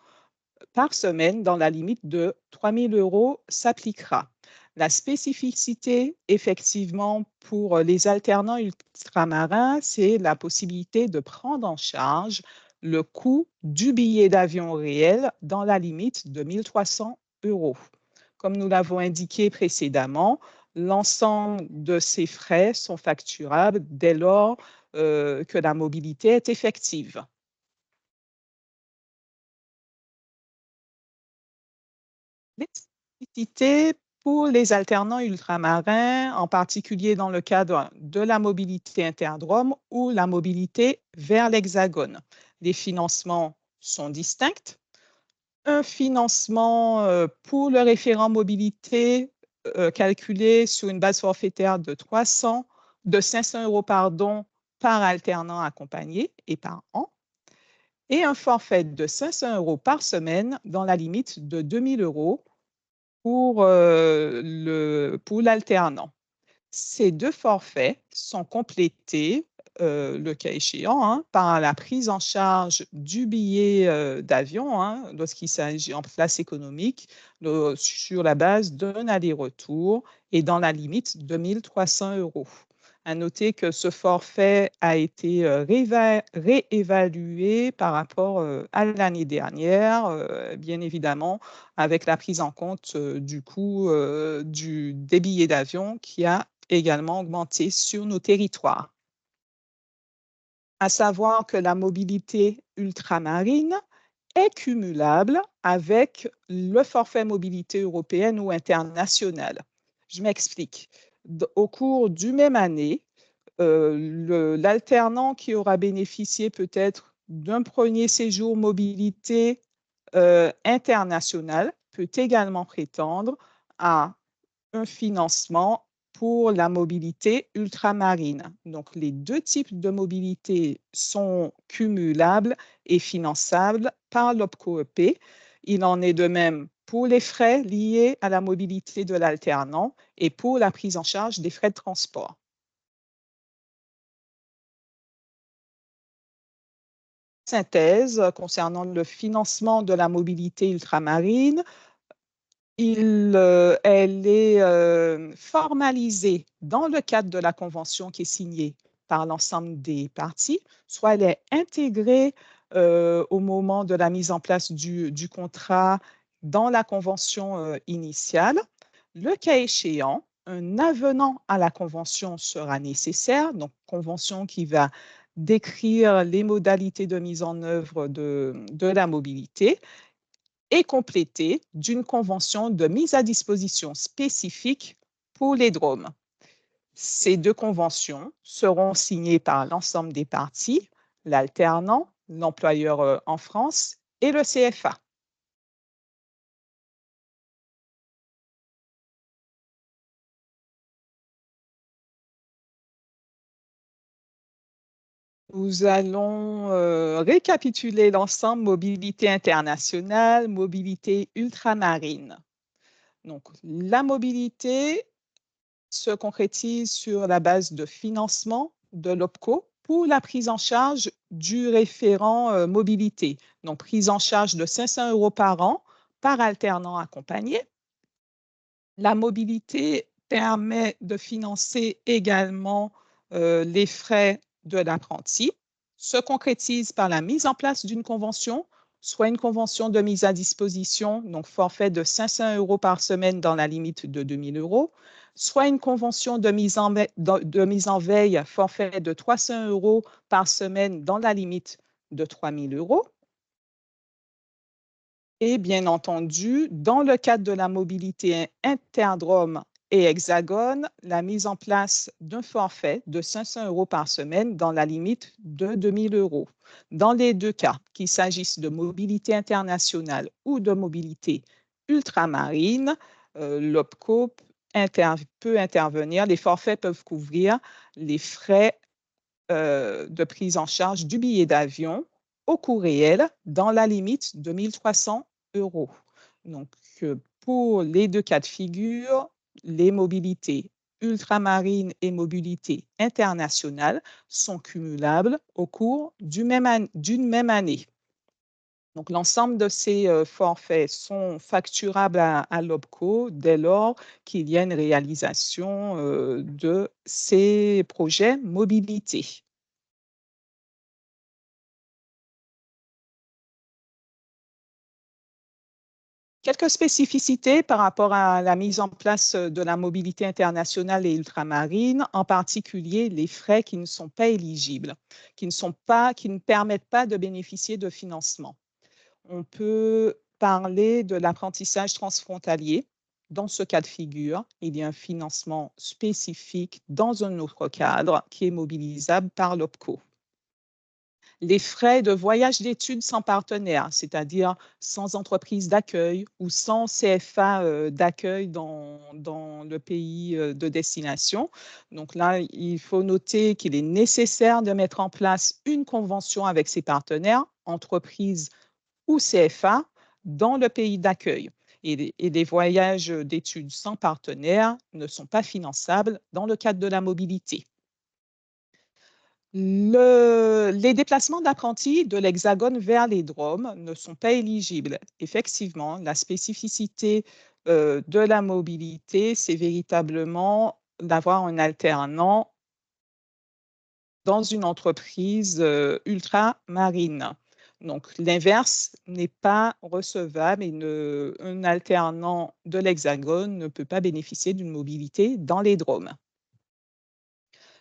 par semaine dans la limite de 3 000 € s'appliquera. La spécificité, effectivement, pour les alternants ultramarins, c'est la possibilité de prendre en charge le coût du billet d'avion réel dans la limite de 1 300 €. Comme nous l'avons indiqué précédemment, l'ensemble de ces frais sont facturables dès lors que la mobilité est effective. Les spécificités pour les alternants ultramarins, en particulier dans le cadre de la mobilité interdrome ou la mobilité vers l'Hexagone. Les financements sont distincts. Un financement pour le référent mobilité calculé sur une base forfaitaire de 500 euros par alternant accompagné et par an, et un forfait de 500 euros par semaine dans la limite de 2000 euros pour l'alternant. Ces deux forfaits sont complétés, le cas échéant, hein, par la prise en charge du billet d'avion, hein, lorsqu'il s'agit en place économique, sur la base d'un aller-retour et dans la limite de 1 300 euros. À noter que ce forfait a été réévalué par rapport à l'année dernière, bien évidemment, avec la prise en compte du coût des billets d'avion qui a également augmenté sur nos territoires. À savoir que la mobilité ultramarine est cumulable avec le forfait mobilité européenne ou internationale. Je m'explique. Au cours d'une même année, l'alternant qui aura bénéficié peut-être d'un premier séjour mobilité internationale peut également prétendre à un financement pour la mobilité ultramarine. Donc, les deux types de mobilité sont cumulables et finançables par l'OPCO-EP. Il en est de même pour les frais liés à la mobilité de l'alternant et pour la prise en charge des frais de transport. Synthèse concernant le financement de la mobilité ultramarine, elle est formalisée dans le cadre de la convention qui est signée par l'ensemble des parties, soit elle est intégrée au moment de la mise en place du contrat dans la convention initiale. Le cas échéant, un avenant à la convention sera nécessaire, donc convention qui va décrire les modalités de mise en œuvre de la mobilité et complétée d'une convention de mise à disposition spécifique pour les DROM. Ces deux conventions seront signées par l'ensemble des parties, l'alternant, l'employeur en France et le CFA. Nous allons récapituler l'ensemble mobilité internationale, mobilité ultramarine. Donc, la mobilité se concrétise sur la base de financement de l'OPCO pour la prise en charge du référent mobilité. Donc, prise en charge de 500 euros par an par alternant accompagné. La mobilité permet de financer également les frais de l'apprenti, se concrétise par la mise en place d'une convention, soit une convention de mise à disposition, donc forfait de 500 euros par semaine dans la limite de 2000 euros, soit une convention de mise en veille, forfait de 300 euros par semaine dans la limite de 3000 euros. Et bien entendu, dans le cadre de la mobilité interdrome et hexagone, la mise en place d'un forfait de 500 euros par semaine dans la limite de 2000 euros. Dans les deux cas, qu'il s'agisse de mobilité internationale ou de mobilité ultramarine, l'OPCO peut intervenir, les forfaits peuvent couvrir les frais de prise en charge du billet d'avion au coût réel dans la limite de 1 300 euros. Donc, pour les deux cas de figure, les mobilités ultramarines et mobilité internationale sont cumulables au cours d'une même année. Donc, l'ensemble de ces forfaits sont facturables à l'OPCO dès lors qu'il y a une réalisation de ces projets mobilité. Quelques spécificités par rapport à la mise en place de la mobilité internationale et ultramarine, en particulier les frais qui ne sont pas éligibles, qui ne permettent pas de bénéficier de financement. On peut parler de l'apprentissage transfrontalier. Dans ce cas de figure, il y a un financement spécifique dans un autre cadre qui est mobilisable par l'OPCO. Les frais de voyage d'études sans partenaire, c'est-à-dire sans entreprise d'accueil ou sans CFA d'accueil dans le pays de destination. Donc là, il faut noter qu'il est nécessaire de mettre en place une convention avec ses partenaires, entreprises ou CFA, dans le pays d'accueil. Et les voyages d'études sans partenaire ne sont pas finançables dans le cadre de la mobilité. Les déplacements d'apprentis de l'Hexagone vers les DROM ne sont pas éligibles. Effectivement, la spécificité de la mobilité, c'est véritablement d'avoir un alternant dans une entreprise ultramarine. Donc, l'inverse n'est pas recevable et un alternant de l'Hexagone ne peut pas bénéficier d'une mobilité dans les DROM.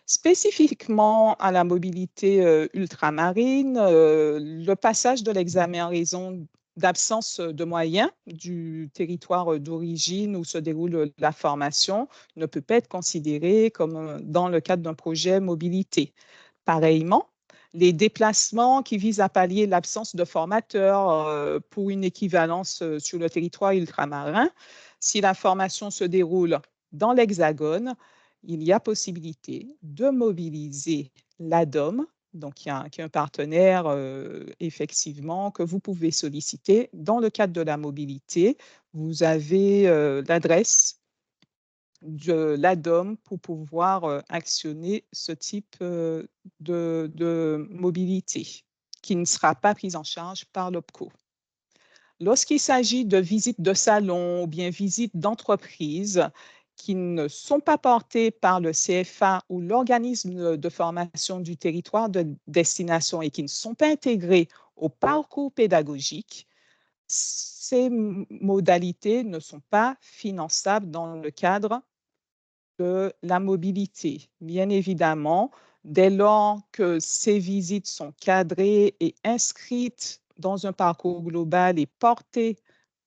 Spécifiquement à la mobilité ultramarine, le passage de l'examen en raison d'absence de moyens du territoire d'origine où se déroule la formation ne peut pas être considéré comme dans le cadre d'un projet mobilité. Pareillement, les déplacements qui visent à pallier l'absence de formateurs pour une équivalence sur le territoire ultramarin, si la formation se déroule dans l'Hexagone, il y a possibilité de mobiliser l'ADOM, donc qui est un partenaire effectivement que vous pouvez solliciter dans le cadre de la mobilité. Vous avez l'adresse de l'ADOM pour pouvoir actionner ce type de mobilité qui ne sera pas prise en charge par l'OPCO. Lorsqu'il s'agit de visites de salon ou bien visites d'entreprise qui ne sont pas portées par le CFA ou l'organisme de formation du territoire de destination et qui ne sont pas intégrées au parcours pédagogique, ces modalités ne sont pas finançables dans le cadre de la mobilité. Bien évidemment, dès lors que ces visites sont cadrées et inscrites dans un parcours global et portées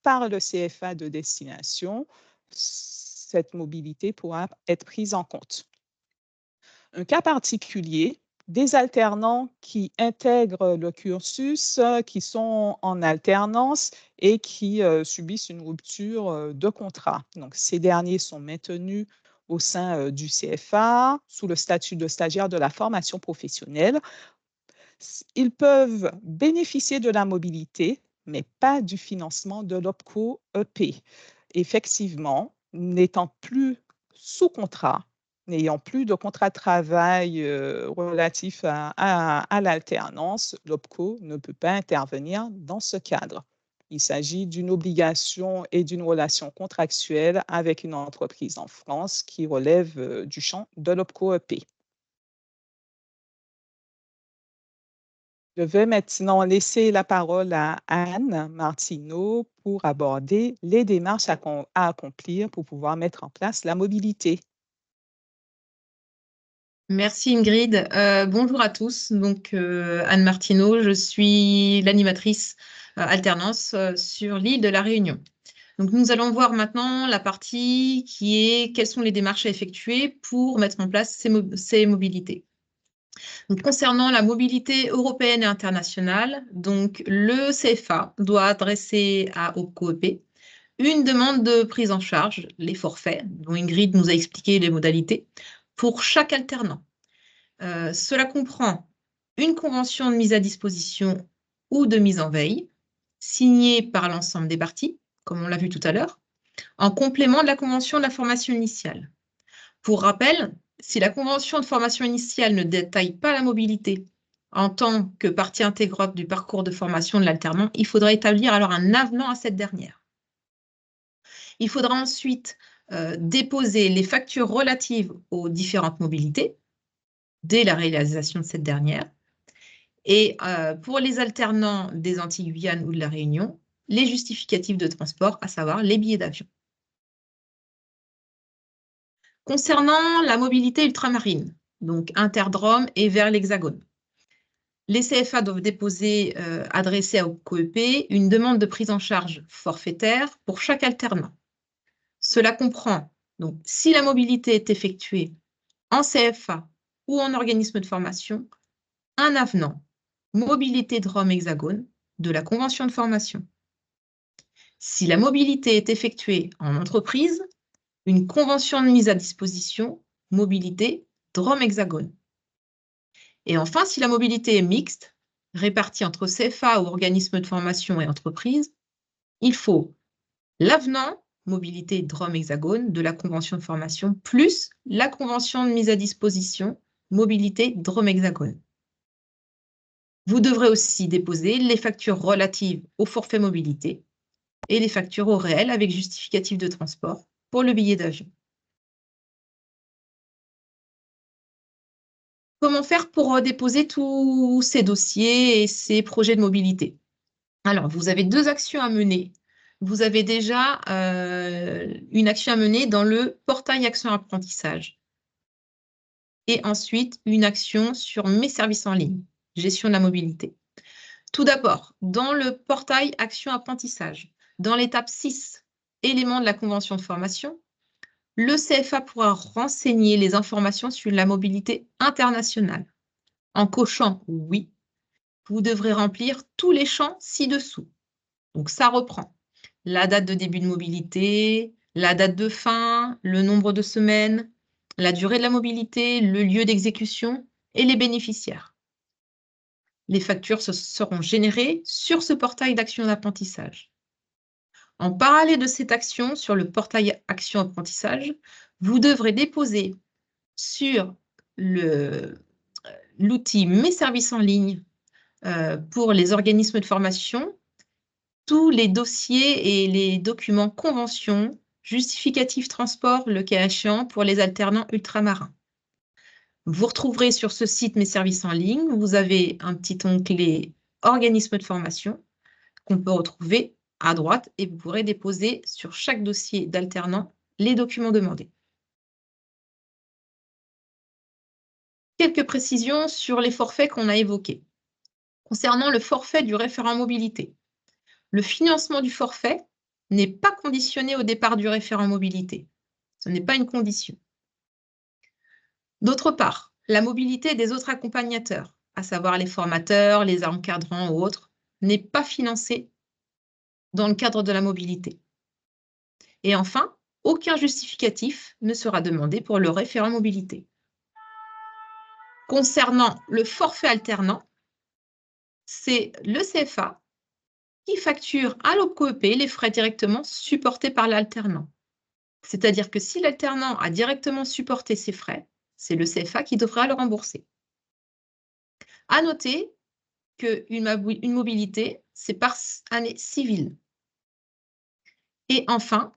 par le CFA de destination, cette mobilité pourra être prise en compte. Un cas particulier, des alternants qui intègrent le cursus, qui sont en alternance et qui subissent une rupture de contrat. Donc, ces derniers sont maintenus au sein du CFA sous le statut de stagiaire de la formation professionnelle. Ils peuvent bénéficier de la mobilité, mais pas du financement de l'OPCO-EP. Effectivement, n'étant plus sous contrat, n'ayant plus de contrat de travail relatif à l'alternance, l'OPCO ne peut pas intervenir dans ce cadre. Il s'agit d'une obligation et d'une relation contractuelle avec une entreprise en France qui relève du champ de l'OPCO-EP. Je vais maintenant laisser la parole à Anne Martineau pour aborder les démarches à accomplir pour pouvoir mettre en place la mobilité. Merci Ingrid. Bonjour à tous. Donc Anne Martineau, je suis l'animatrice alternance sur l'île de la Réunion. Donc nous allons voir maintenant la partie qui est quelles sont les démarches à effectuer pour mettre en place ces mobilités. Donc, concernant la mobilité européenne et internationale, donc le CFA doit adresser à OPCO-EP une demande de prise en charge, les forfaits, dont Ingrid nous a expliqué les modalités, pour chaque alternant. Cela comprend une convention de mise à disposition ou de mise en veille, signée par l'ensemble des parties, comme on l'a vu tout à l'heure, en complément de la convention de la formation initiale. Pour rappel, si la convention de formation initiale ne détaille pas la mobilité en tant que partie intégrante du parcours de formation de l'alternant, il faudra établir alors un avenant à cette dernière. Il faudra ensuite déposer les factures relatives aux différentes mobilités dès la réalisation de cette dernière. Et pour les alternants des Antilles-Guyane ou de la Réunion, les justificatifs de transport, à savoir les billets d'avion. Concernant la mobilité ultramarine, donc interdrome et vers l'Hexagone, les CFA doivent adresser au COEP une demande de prise en charge forfaitaire pour chaque alternant. Cela comprend, donc, si la mobilité est effectuée en CFA ou en organisme de formation, un avenant mobilité Drôme-Hexagone de la convention de formation. Si la mobilité est effectuée en entreprise, une convention de mise à disposition mobilité Drôme-Hexagone. Et enfin, si la mobilité est mixte, répartie entre CFA ou organismes de formation et entreprises, il faut l'avenant mobilité Drôme-Hexagone de la convention de formation plus la convention de mise à disposition mobilité Drôme-Hexagone. Vous devrez aussi déposer les factures relatives au forfait mobilité et les factures au réel avec justificatif de transport pour le billet d'avion. Comment faire pour déposer tous ces dossiers et ces projets de mobilité? Alors, vous avez deux actions à mener. Vous avez déjà une action à mener dans le portail Action Apprentissage. Et ensuite, une action sur mes services en ligne, gestion de la mobilité. Tout d'abord, dans le portail Action Apprentissage, dans l'étape 6, éléments de la convention de formation, le CFA pourra renseigner les informations sur la mobilité internationale. En cochant « Oui », vous devrez remplir tous les champs ci-dessous. Donc, ça reprend la date de début de mobilité, la date de fin, le nombre de semaines, la durée de la mobilité, le lieu d'exécution et les bénéficiaires. Les factures seront générées sur ce portail d'action d'apprentissage. En parallèle de cette action sur le portail Action Apprentissage, vous devrez déposer sur l'outil Mes services en ligne pour les organismes de formation tous les dossiers et les documents conventions, justificatifs transport, le cas échéant, pour les alternants ultramarins. Vous retrouverez sur ce site Mes services en ligne, vous avez un petit onglet organismes de formation qu'on peut retrouver à droite et vous pourrez déposer sur chaque dossier d'alternant les documents demandés. Quelques précisions sur les forfaits qu'on a évoqués. Concernant le forfait du référent mobilité, le financement du forfait n'est pas conditionné au départ du référent mobilité. Ce n'est pas une condition. D'autre part, la mobilité des autres accompagnateurs, à savoir les formateurs, les encadrants ou autres, n'est pas financée dans le cadre de la mobilité. Et enfin, aucun justificatif ne sera demandé pour le référent mobilité. Concernant le forfait alternant, c'est le CFA qui facture à l'OPCOEP les frais directement supportés par l'alternant. C'est-à-dire que si l'alternant a directement supporté ses frais, c'est le CFA qui devra le rembourser. À noter qu'une mobilité, c'est par année civile. Et enfin,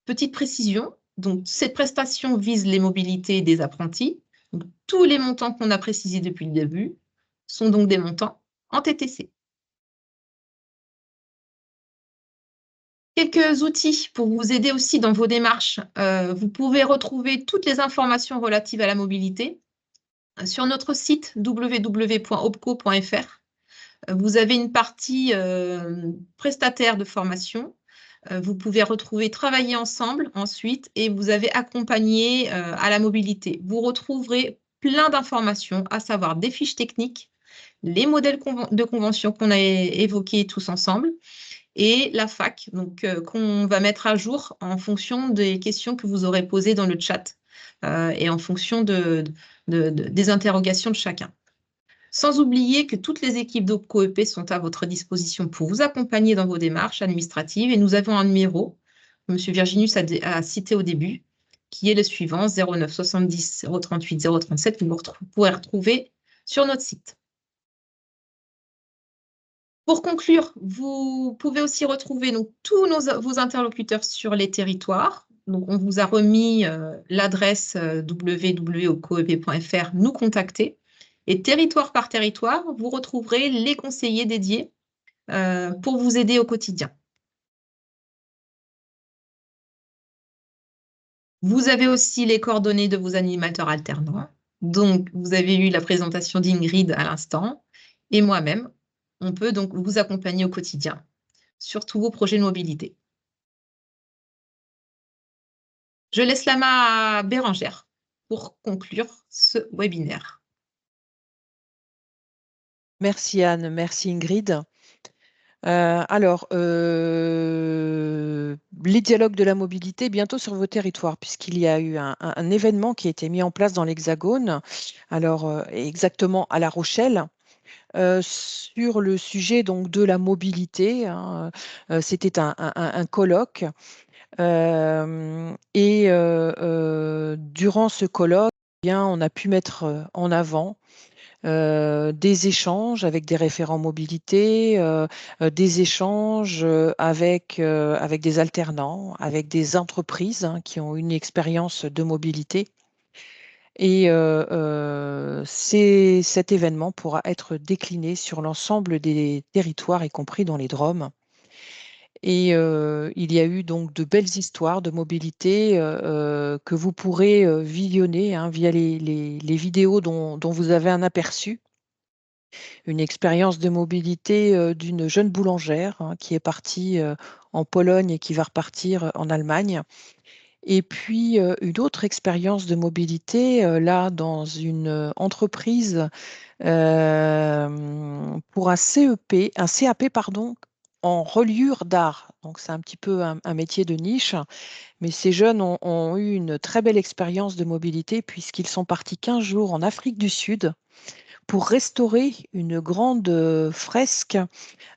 petite précision, donc cette prestation vise les mobilités des apprentis. Donc, tous les montants qu'on a précisés depuis le début sont donc des montants en TTC. Quelques outils pour vous aider aussi dans vos démarches. Vous pouvez retrouver toutes les informations relatives à la mobilité sur notre site www.opco.fr. Vous avez une partie prestataire de formation. Vous pouvez retrouver Travailler ensemble ensuite et vous avez Accompagner à la mobilité. Vous retrouverez plein d'informations, à savoir des fiches techniques, les modèles de convention qu'on a évoqués tous ensemble, et la FAQ, donc qu'on va mettre à jour en fonction des questions que vous aurez posées dans le chat et en fonction des interrogations de chacun. Sans oublier que toutes les équipes d'OPCOEP sont à votre disposition pour vous accompagner dans vos démarches administratives et nous avons un numéro, que M. Virginius a cité au début, qui est le suivant, 09 70 038 037, que vous pourrez retrouver sur notre site. Pour conclure, vous pouvez aussi retrouver donc, tous vos interlocuteurs sur les territoires. Donc, on vous a remis l'adresse www.opcoep.fr, nous contacter. Et territoire par territoire, vous retrouverez les conseillers dédiés pour vous aider au quotidien. Vous avez aussi les coordonnées de vos animateurs alternants. Donc, vous avez eu la présentation d'Ingrid à l'instant et moi-même. On peut donc vous accompagner au quotidien sur tous vos projets de mobilité. Je laisse la main à Bérangère pour conclure ce webinaire. Merci Anne, merci Ingrid. Les dialogues de la mobilité bientôt sur vos territoires, puisqu'il y a eu un événement qui a été mis en place dans l'Hexagone, exactement à La Rochelle, sur le sujet donc de la mobilité, hein. C'était un colloque durant ce colloque, eh bien, on a pu mettre en avant des échanges avec des référents mobilité, des échanges avec des alternants, avec des entreprises hein, qui ont une expérience de mobilité. Et cet événement pourra être décliné sur l'ensemble des territoires, y compris dans les DROM. Et il y a eu donc de belles histoires de mobilité que vous pourrez visionner hein, via les vidéos dont vous avez un aperçu. Une expérience de mobilité d'une jeune boulangère hein, qui est partie en Pologne et qui va repartir en Allemagne. Et puis une autre expérience de mobilité, là, dans une entreprise pour un CAP, pardon, en reliure d'art. Donc, c'est un petit peu un métier de niche, mais ces jeunes ont eu une très belle expérience de mobilité puisqu'ils sont partis 15 jours en Afrique du Sud pour restaurer une grande fresque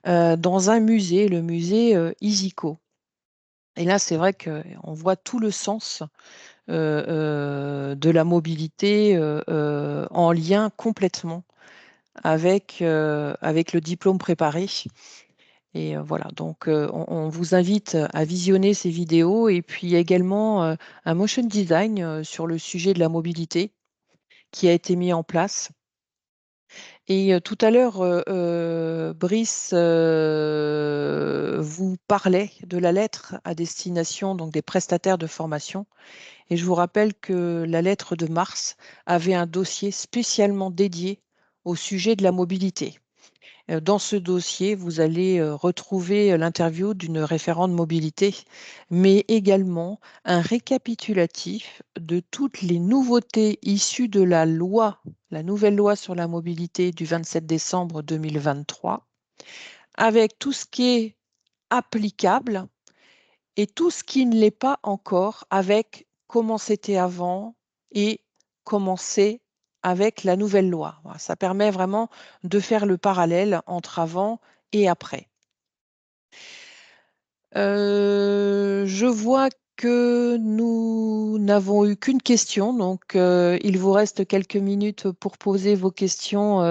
dans un musée, le musée Isiko. Et là, c'est vrai qu'on voit tout le sens de la mobilité en lien complètement avec le diplôme préparé. Et voilà, donc on vous invite à visionner ces vidéos et puis également un motion design sur le sujet de la mobilité qui a été mis en place. Et tout à l'heure, Brice vous parlait de la lettre à destination donc, des prestataires de formation. Et je vous rappelle que la lettre de mars avait un dossier spécialement dédié au sujet de la mobilité. Dans ce dossier, vous allez retrouver l'interview d'une référente mobilité, mais également un récapitulatif de toutes les nouveautés issues de la nouvelle loi sur la mobilité du 27 décembre 2023, avec tout ce qui est applicable et tout ce qui ne l'est pas encore, avec comment c'était avant et comment c'est avec la nouvelle loi. Voilà, ça permet vraiment de faire le parallèle entre avant et après. Je vois que nous n'avons eu qu'une question, donc il vous reste quelques minutes pour poser vos questions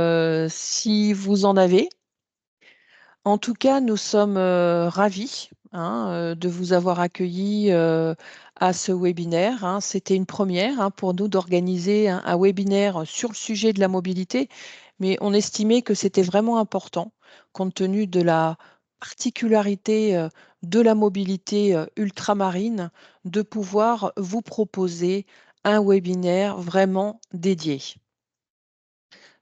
si vous en avez. En tout cas, nous sommes ravis hein, de vous avoir accueillis à ce webinaire, hein. C'était une première hein, pour nous d'organiser un webinaire sur le sujet de la mobilité, mais on estimait que c'était vraiment important compte tenu de la particularité de la mobilité ultramarine de pouvoir vous proposer un webinaire vraiment dédié.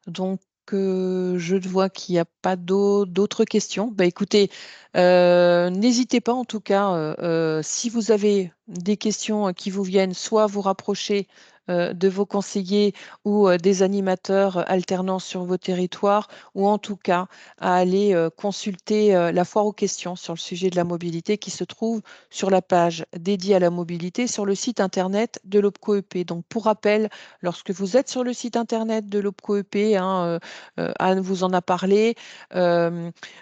Donc, je vois qu'il n'y a pas d'autres questions. Bah, écoutez, n'hésitez pas en tout cas, si vous avez des questions qui vous viennent, soit vous rapprocher de vos conseillers ou des animateurs alternants sur vos territoires, ou en tout cas à aller consulter la foire aux questions sur le sujet de la mobilité qui se trouve sur la page dédiée à la mobilité sur le site internet de l'OPCO-EP. Donc, pour rappel, lorsque vous êtes sur le site internet de l'OPCO-EP, hein, Anne vous en a parlé,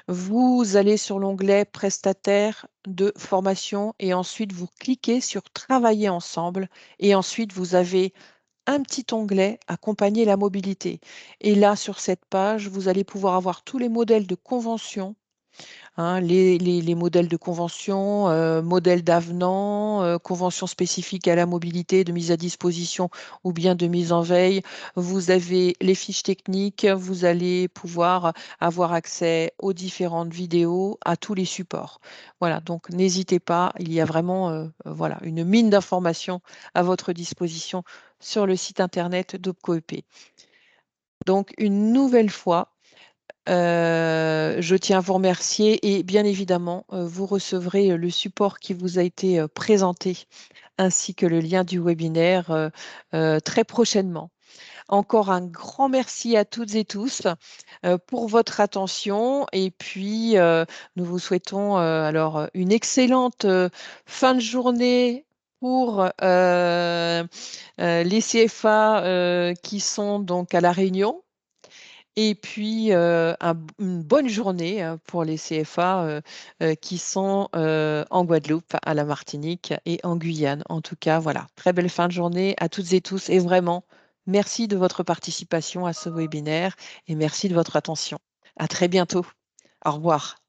vous allez sur l'onglet prestataire de formation et ensuite vous cliquez sur travailler ensemble et ensuite vous avez un petit onglet accompagner la mobilité. Et là, sur cette page, vous allez pouvoir avoir tous les modèles de convention hein, les modèles de convention, modèles d'avenant, conventions spécifiques à la mobilité, de mise à disposition ou bien de mise en veille. Vous avez les fiches techniques, vous allez pouvoir avoir accès aux différentes vidéos, à tous les supports. Voilà, donc n'hésitez pas, il y a vraiment voilà, une mine d'informations à votre disposition sur le site internet d'OPCO-EP. Donc, une nouvelle fois, je tiens à vous remercier et bien évidemment, vous recevrez le support qui vous a été présenté ainsi que le lien du webinaire très prochainement. Encore un grand merci à toutes et tous pour votre attention et puis nous vous souhaitons alors une excellente fin de journée pour les CFA qui sont donc à La Réunion. Et puis, une bonne journée pour les CFA qui sont en Guadeloupe, à la Martinique et en Guyane. En tout cas, voilà, très belle fin de journée à toutes et tous. Et vraiment, merci de votre participation à ce webinaire et merci de votre attention. À très bientôt. Au revoir.